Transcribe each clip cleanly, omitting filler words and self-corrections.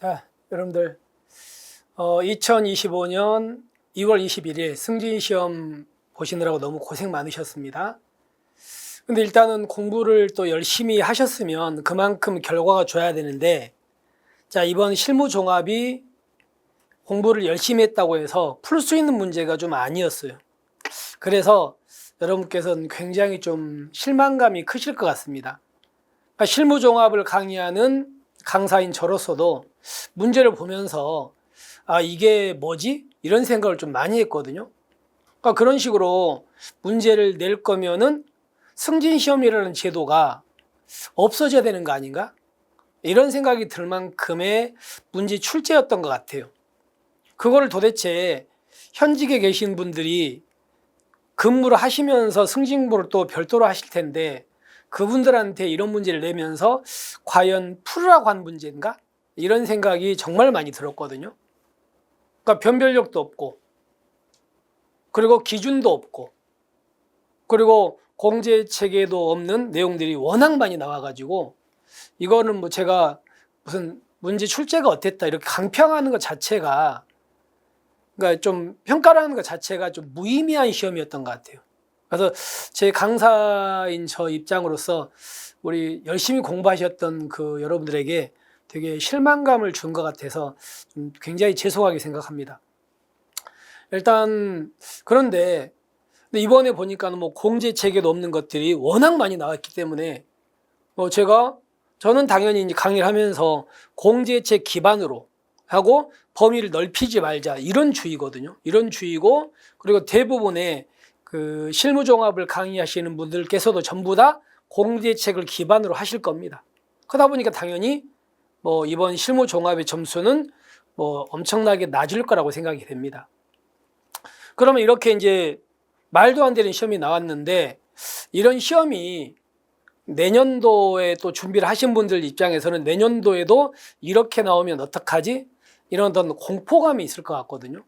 자, 여러분들 2025년 2월 21일 승진시험 보시느라고 너무 고생 많으셨습니다. 근데 일단은 공부를 또 열심히 하셨으면 그만큼 결과가 좋아야 되는데, 자, 이번 실무종합이 공부를 열심히 했다고 해서 풀 수 있는 문제가 좀 아니었어요. 그래서 여러분께서는 굉장히 좀 실망감이 크실 것 같습니다. 그러니까 실무종합을 강의하는 강사인 저로서도 문제를 보면서 이게 뭐지? 이런 생각을 좀 많이 했거든요. 그러니까 그런 식으로 문제를 낼 거면은 승진시험이라는 제도가 없어져야 되는 거 아닌가? 이런 생각이 들 만큼의 문제 출제였던 것 같아요. 그거를 도대체 현직에 계신 분들이 근무를 하시면서 승진공부를 또 별도로 하실 텐데, 그분들한테 이런 문제를 내면서 과연 풀으라고 한 문제인가? 이런 생각이 정말 많이 들었거든요. 그러니까 변별력도 없고, 그리고 기준도 없고, 그리고 공제 체계도 없는 내용들이 워낙 많이 나와가지고, 이거는 뭐 제가 무슨 문제 출제가 어땠다 이렇게 강평하는 것 자체가, 그러니까 좀 평가를 하는 것 자체가 좀 무의미한 시험이었던 것 같아요. 그래서 제 강사인 저 입장으로서 우리 열심히 공부하셨던 그 여러분들에게 되게 실망감을 준 것 같아서 좀 굉장히 죄송하게 생각합니다. 일단 그런데 이번에 보니까는 뭐 공제 체계도 없는 것들이 워낙 많이 나왔기 때문에 저는 당연히 이제 강의를 하면서 공제책 기반으로 하고 범위를 넓히지 말자 이런 주의거든요. 이런 주의고, 그리고 대부분의 그 실무종합을 강의하시는 분들께서도 전부 다 공제책을 기반으로 하실 겁니다. 그러다 보니까 당연히 뭐 이번 실무종합의 점수는 뭐 엄청나게 낮을 거라고 생각이 됩니다. 그러면 이렇게 이제 말도 안 되는 시험이 나왔는데, 이런 시험이 내년도에 또 준비를 하신 분들 입장에서는 내년도에도 이렇게 나오면 어떡하지? 이런 어떤 공포감이 있을 것 같거든요.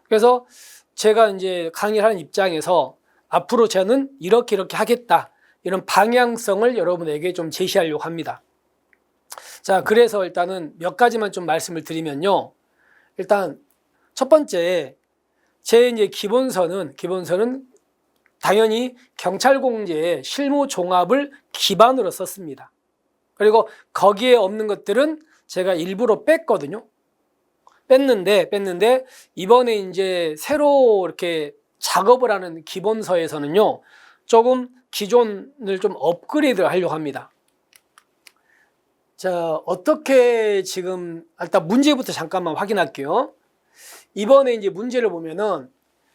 그래서 제가 이제 강의를 하는 입장에서 앞으로 저는 이렇게 하겠다, 이런 방향성을 여러분에게 좀 제시하려고 합니다. 자, 그래서 일단은 몇 가지만 좀 말씀을 드리면요. 일단 첫 번째, 제 이제 기본서는 당연히 경찰공제의 실무종합을 기반으로 썼습니다. 그리고 거기에 없는 것들은 제가 일부러 뺐거든요. 뺐는데 이번에 이제 새로 이렇게 작업을 하는 기본서에서는요, 조금 기존을 좀 업그레이드를 하려고 합니다. 자, 어떻게 지금 일단 문제부터 잠깐만 확인할게요. 이번에 이제 문제를 보면은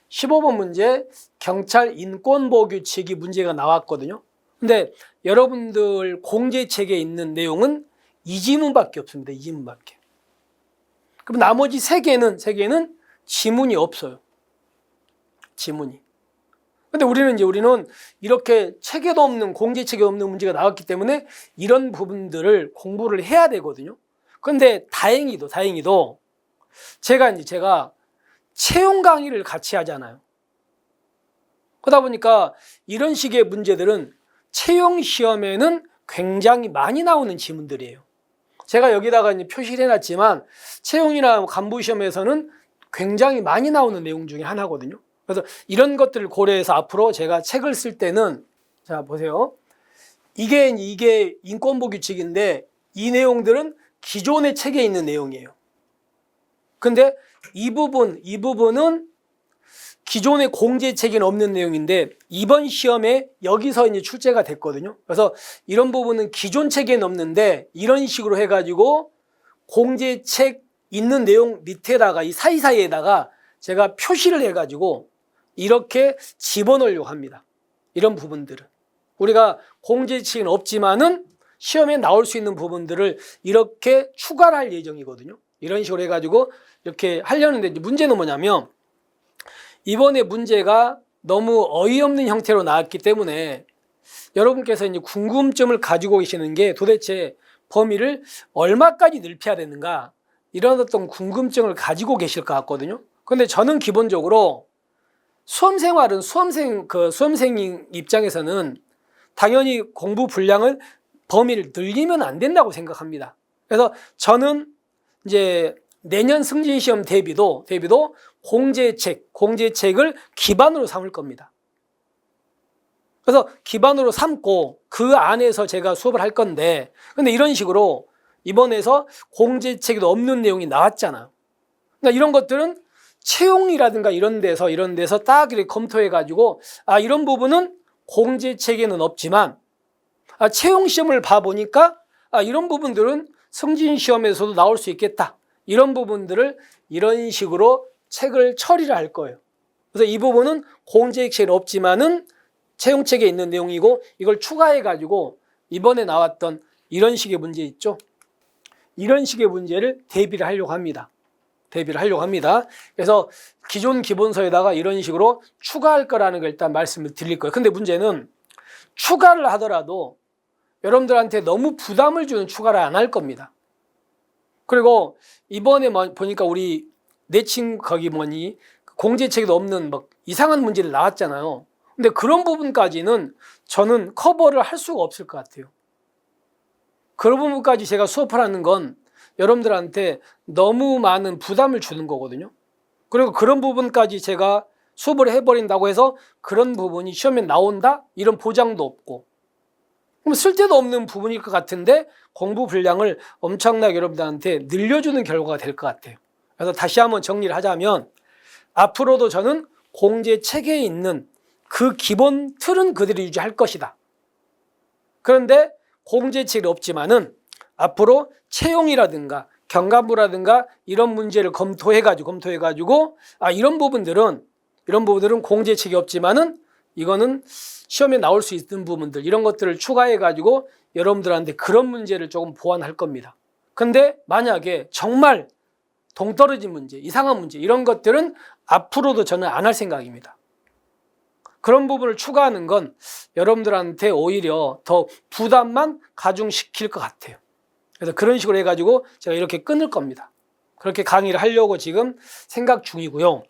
15번 문제 경찰 인권보호규칙이 문제가 나왔거든요. 근데 여러분들 공제책에 있는 내용은 이 지문밖에 없습니다. 이 지문밖에. 그럼 나머지 세 개는 지문이 없어요. 지문이. 근데 우리는 이렇게 체계도 없는, 공제책에 없는 문제가 나왔기 때문에 이런 부분들을 공부를 해야 되거든요. 근데 다행히도 제가 채용 강의를 같이 하잖아요. 그러다 보니까 이런 식의 문제들은 채용 시험에는 굉장히 많이 나오는 지문들이에요. 제가 여기다가 이제 표시를 해놨지만 채용이나 간부 시험에서는 굉장히 많이 나오는 내용 중에 하나거든요. 그래서 이런 것들을 고려해서 앞으로 제가 책을 쓸 때는, 자 보세요. 이게 인권보호 규칙인데 이 내용들은 기존의 책에 있는 내용이에요. 근데 이 부분은 기존의 공제책에는 없는 내용인데 이번 시험에 여기서 이제 출제가 됐거든요. 그래서 이런 부분은 기존 책에는 없는데 이런 식으로 해가지고 공제책 있는 내용 밑에다가 이 사이사이에다가 제가 표시를 해가지고 이렇게 집어넣으려고 합니다. 이런 부분들은 우리가 공제책은 없지만은 시험에 나올 수 있는 부분들을 이렇게 추가를 할 예정이거든요. 이런 식으로 해가지고 이렇게 하려는데, 문제는 뭐냐면 이번에 문제가 너무 어이없는 형태로 나왔기 때문에 여러분께서 이제 궁금증을 가지고 계시는 게 도대체 범위를 얼마까지 넓혀야 되는가, 이런 어떤 궁금증을 가지고 계실 것 같거든요. 근데 저는 기본적으로 수험생 입장에서는 당연히 공부 분량을 범위를 늘리면 안 된다고 생각합니다. 그래서 저는 이제 내년 승진시험 대비도 공제책을 기반으로 삼을 겁니다. 그래서 기반으로 삼고 그 안에서 제가 수업을 할 건데, 근데 이런 식으로 이번에서 공제책에도 없는 내용이 나왔잖아요. 그러니까 이런 것들은 채용이라든가 이런 데서 딱 이렇게 검토해가지고, 이런 부분은 공제책에는 없지만, 채용 시험을 봐보니까, 이런 부분들은 승진 시험에서도 나올 수 있겠다. 이런 부분들을 이런 식으로 책을 처리를 할 거예요. 그래서 이 부분은 공제책에 없지만은 채용책에 있는 내용이고, 이걸 추가해가지고 이번에 나왔던 이런 식의 문제 있죠. 이런 식의 문제를 대비를 하려고 합니다. 그래서 기존 기본서에다가 이런 식으로 추가할 거라는 걸 일단 말씀을 드릴 거예요. 근데 문제는 추가를 하더라도 여러분들한테 너무 부담을 주는 추가를 안 할 겁니다. 그리고 이번에 보니까 우리 내친 공제책에도 없는 막 이상한 문제들 나왔잖아요. 근데 그런 부분까지는 저는 커버를 할 수가 없을 것 같아요. 그런 부분까지 제가 수업을 하는 건 여러분들한테 너무 많은 부담을 주는 거거든요. 그리고 그런 부분까지 제가 수업을 해버린다고 해서 그런 부분이 시험에 나온다? 이런 보장도 없고, 그럼 쓸데도 없는 부분일 것 같은데 공부 분량을 엄청나게 여러분들한테 늘려주는 결과가 될 것 같아요. 그래서 다시 한번 정리를 하자면, 앞으로도 저는 공제책에 있는 그 기본 틀은 그대로 유지할 것이다. 그런데 공제책이 없지만은 앞으로 채용이라든가 경감부라든가 이런 문제를 검토해가지고 이런 부분들은 공제책이 없지만은 이거는 시험에 나올 수 있는 부분들, 이런 것들을 추가해가지고 여러분들한테 그런 문제를 조금 보완할 겁니다. 근데 만약에 정말 동떨어진 문제, 이상한 문제, 이런 것들은 앞으로도 저는 안 할 생각입니다. 그런 부분을 추가하는 건 여러분들한테 오히려 더 부담만 가중시킬 것 같아요. 그래서 그런 식으로 해가지고 제가 이렇게 끊을 겁니다. 그렇게 강의를 하려고 지금 생각 중이고요.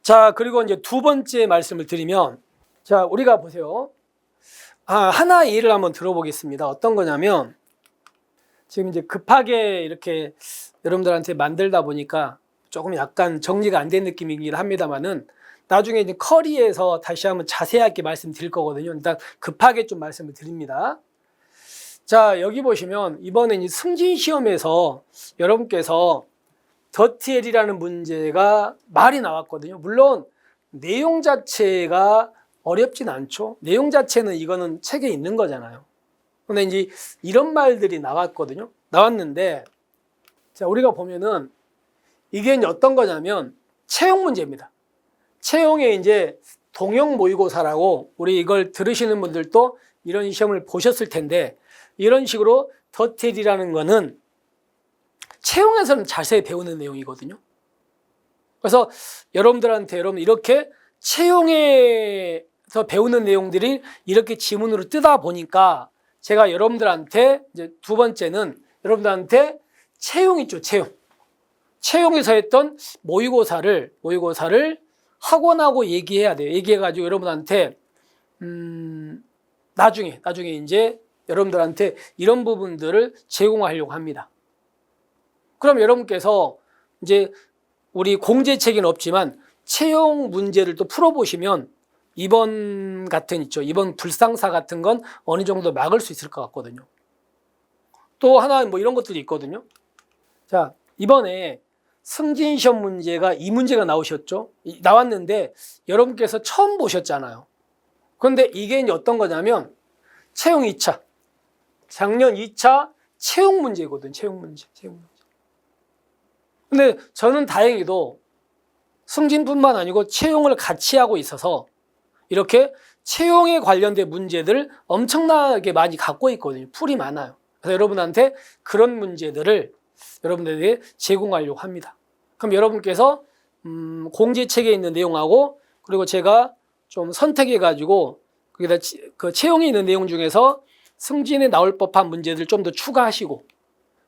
자, 그리고 이제 두 번째 말씀을 드리면, 자, 우리가 보세요. 하나 예를 한번 들어보겠습니다. 어떤 거냐면, 지금 이제 급하게 이렇게 여러분들한테 만들다 보니까 조금 약간 정리가 안 된 느낌이긴 합니다만은, 나중에 이제 커리에서 다시 한번 자세하게 말씀드릴 거거든요. 일단 급하게 좀 말씀을 드립니다. 자, 여기 보시면 이번에 이제 승진 시험에서 여러분께서 더티엘이라는 문제가 많이 나왔거든요. 물론 내용 자체가 어렵진 않죠. 내용 자체는 이거는 책에 있는 거잖아요. 근데 이제 이런 말들이 나왔는데, 자, 우리가 보면은 이게 이제 어떤 거냐면 채용 문제입니다. 채용에 이제 동형 모의고사라고, 우리 이걸 들으시는 분들도 이런 시험을 보셨을 텐데, 이런 식으로 더티엘이라는 거는 채용에서는 자세히 배우는 내용이거든요. 그래서 여러분들한테 이렇게 채용에서 배우는 내용들이 이렇게 지문으로 뜨다 보니까 제가 여러분들한테 이제 두 번째는 여러분들한테 채용 있죠, 채용에서 했던 모의고사를 학원하고 얘기해야 돼요. 얘기해가지고 여러분한테 나중에 이제 여러분들한테 이런 부분들을 제공하려고 합니다. 그럼 여러분께서 이제 우리 공제책은 없지만 채용 문제를 또 풀어보시면 이번 불상사 같은 건 어느 정도 막을 수 있을 것 같거든요. 또 하나 이런 것들이 있거든요. 자, 이번에 승진시험 문제가 이 문제가 나왔는데 여러분께서 처음 보셨잖아요. 그런데 이게 이제 어떤 거냐면 채용 2차, 작년 2차 채용 문제거든. 채용 문제. 근데 저는 다행히도 승진뿐만 아니고 채용을 같이 하고 있어서 이렇게 채용에 관련된 문제들을 엄청나게 많이 갖고 있거든요. 풀이 많아요. 그래서 여러분한테 그런 문제들을 여러분들에게 제공하려고 합니다. 그럼 여러분께서 공제책에 있는 내용하고, 그리고 제가 좀 선택해가지고 거기다 그 채용에 있는 내용 중에서 승진에 나올 법한 문제들 좀 더 추가하시고,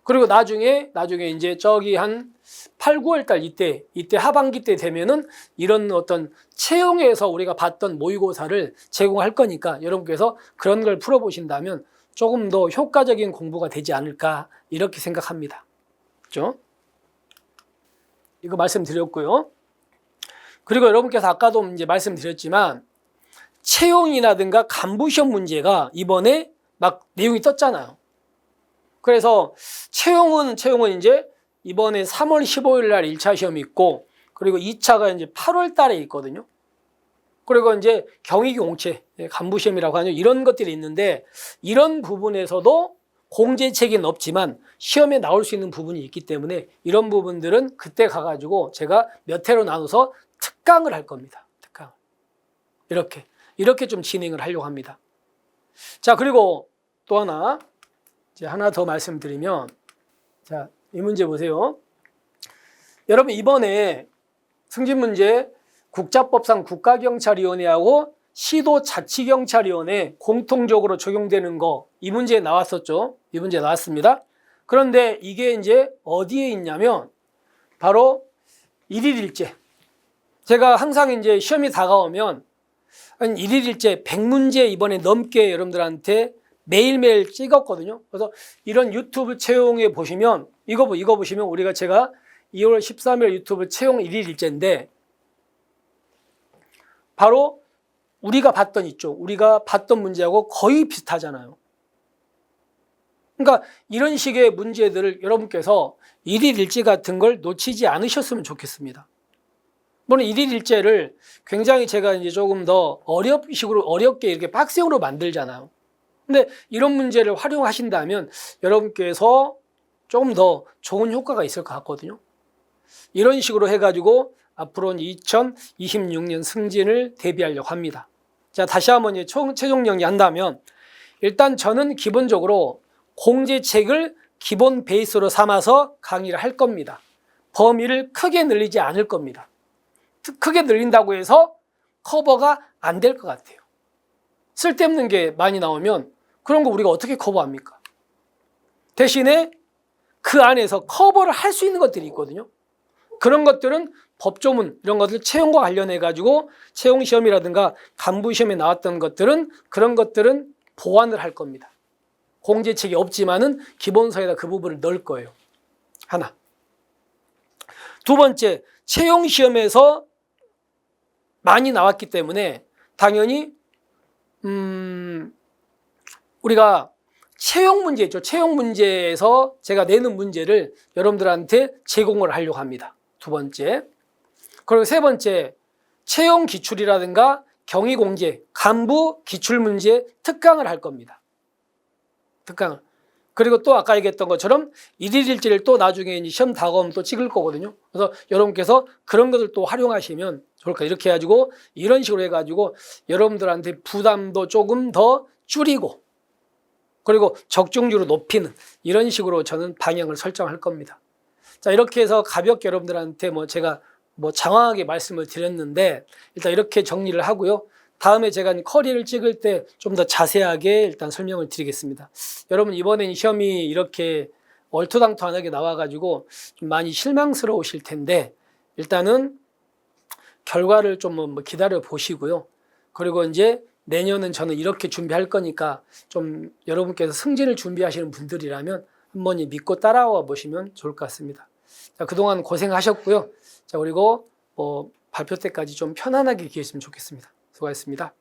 그리고 나중에 이제 저기 한 8, 9월 달 이때 하반기 때 되면은 이런 어떤 채용에서 우리가 봤던 모의고사를 제공할 거니까 여러분께서 그런 걸 풀어보신다면 조금 더 효과적인 공부가 되지 않을까, 이렇게 생각합니다. 그죠? 이거 말씀드렸고요. 그리고 여러분께서 아까도 이제 말씀드렸지만 채용이라든가 간부시험 문제가 이번에 막 내용이 떴잖아요. 그래서 채용은 이제 이번에 3월 15일 날 1차 시험이 있고, 그리고 2차가 이제 8월 달에 있거든요. 그리고 이제 경위공채, 간부시험이라고 하죠. 이런 것들이 있는데, 이런 부분에서도 공제책은 없지만 시험에 나올 수 있는 부분이 있기 때문에 이런 부분들은 그때 가가지고 제가 몇 회로 나눠서 특강을 할 겁니다. 특강. 이렇게 좀 진행을 하려고 합니다. 자, 그리고 또 하나 더 말씀드리면, 자, 이 문제 보세요. 여러분, 이번에 승진 문제 국자법상 국가경찰위원회하고 시도자치경찰위원회 공통적으로 적용되는 거, 이 문제 나왔었죠. 이 문제 나왔습니다. 그런데 이게 이제 어디에 있냐면 바로 일일일제. 제가 항상 이제 시험이 다가오면 한 일일일제 100문제 이번에 넘게 여러분들한테 매일매일 찍었거든요. 그래서 이런 유튜브 채용에 보시면 이거 보시면 제가 2월 13일 유튜브 채용 일일일제인데 바로 우리가 봤던 문제하고 거의 비슷하잖아요. 그러니까 이런 식의 문제들을 여러분께서 일일일제 같은 걸 놓치지 않으셨으면 좋겠습니다. 물론 일일일제를 굉장히 제가 이제 조금 더 어렵게 이렇게 빡세으로 만들잖아요. 근데 이런 문제를 활용하신다면 여러분께서 조금 더 좋은 효과가 있을 것 같거든요. 이런 식으로 해가지고 앞으로는 2026년 승진을 대비하려고 합니다. 자, 다시 한번 최종 정리한다면 일단 저는 기본적으로 공제책을 기본 베이스로 삼아서 강의를 할 겁니다. 범위를 크게 늘리지 않을 겁니다. 크게 늘린다고 해서 커버가 안 될 것 같아요. 쓸데없는 게 많이 나오면 그런 거 우리가 어떻게 커버합니까? 대신에 그 안에서 커버를 할 수 있는 것들이 있거든요. 그런 것들은 법조문 이런 것들 채용과 관련해 가지고 채용 시험이라든가 간부 시험에 나왔던 것들은 그런 것들은 보완을 할 겁니다. 공제책이 없지만은 기본서에다 그 부분을 넣을 거예요. 하나. 두 번째, 채용 시험에서 많이 나왔기 때문에 당연히 우리가 채용 문제 있죠. 채용 문제에서 제가 내는 문제를 여러분들한테 제공을 하려고 합니다. 두 번째. 그리고 세 번째, 채용 기출이라든가 경위공제, 간부 기출문제 특강을 할 겁니다. 특강을. 그리고 또 아까 얘기했던 것처럼 일일일지를 또 나중에 이제 시험 다가오면 또 찍을 거거든요. 그래서 여러분께서 그런 것을 또 활용하시면 좋을까. 이렇게 해가지고 이런 식으로 해가지고 여러분들한테 부담도 조금 더 줄이고 그리고 적중률을 높이는 이런 식으로 저는 방향을 설정할 겁니다. 자, 이렇게 해서 가볍게 여러분들한테 제가 장황하게 말씀을 드렸는데 일단 이렇게 정리를 하고요. 다음에 제가 커리를 찍을 때 좀 더 자세하게 일단 설명을 드리겠습니다. 여러분 이번엔 시험이 이렇게 얼토당토하게 나와가지고 좀 많이 실망스러우실 텐데 일단은 결과를 좀 기다려 보시고요. 그리고 이제 내년은 저는 이렇게 준비할 거니까 좀 여러분께서 승진을 준비하시는 분들이라면 한번 믿고 따라와 보시면 좋을 것 같습니다. 자, 그동안 고생하셨고요. 자, 그리고 발표 때까지 좀 편안하게 계셨으면 좋겠습니다. 수고하셨습니다.